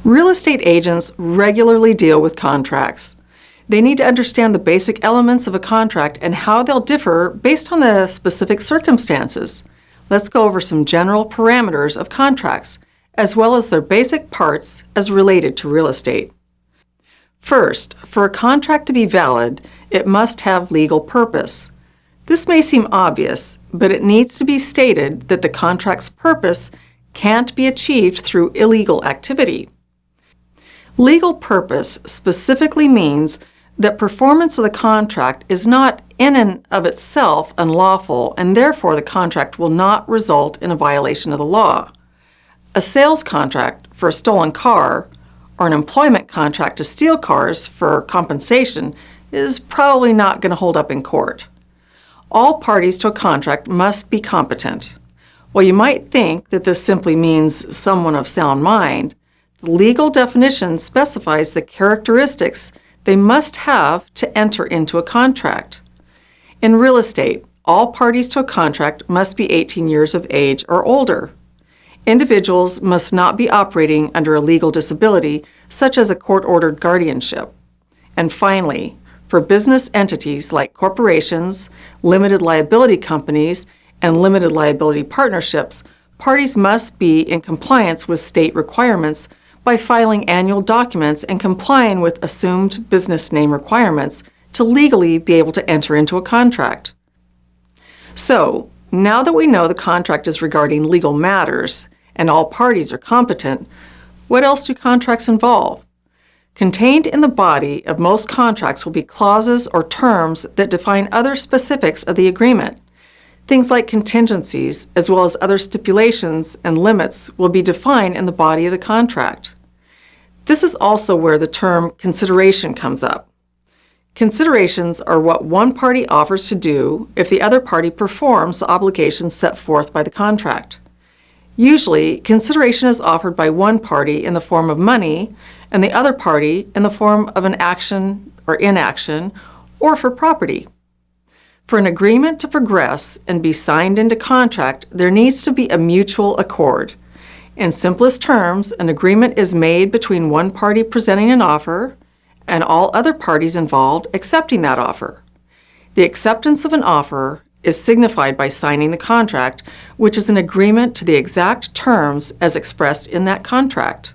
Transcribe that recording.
Real estate agents regularly deal with contracts. They need to understand the basic elements of a contract and how they'll differ based on the specific circumstances. Let's go over some general parameters of contracts, as well as their basic parts as related to real estate. First, for a contract to be valid, it must have legal purpose. This may seem obvious, but it needs to be stated that the contract's purpose can't be achieved through illegal activity. Legal purpose specifically means that performance of the contract is not in and of itself unlawful, and therefore the contract will not result in a violation of the law. A sales contract for a stolen car or an employment contract to steal cars for compensation is probably not going to hold up in court. All parties to a contract must be competent. While you might think that this simply means someone of sound mind, the legal definition specifies the characteristics they must have to enter into a contract. In real estate, all parties to a contract must be 18 years of age or older. Individuals must not be operating under a legal disability, such as a court-ordered guardianship. And finally, for business entities like corporations, limited liability companies, and limited liability partnerships, parties must be in compliance with state requirements by filing annual documents and complying with assumed business name requirements to legally be able to enter into a contract. So, now that we know the contract is regarding legal matters and all parties are competent, what else do contracts involve? Contained in the body of most contracts will be clauses or terms that define other specifics of the agreement. Things like contingencies, as well as other stipulations and limits, will be defined in the body of the contract. This is also where the term consideration comes up. Considerations are what one party offers to do if the other party performs the obligations set forth by the contract. Usually, consideration is offered by one party in the form of money and the other party in the form of an action or inaction or for property. For an agreement to progress and be signed into contract, there needs to be a mutual accord. In simplest terms, an agreement is made between one party presenting an offer and all other parties involved accepting that offer. The acceptance of an offer is signified by signing the contract, which is an agreement to the exact terms as expressed in that contract.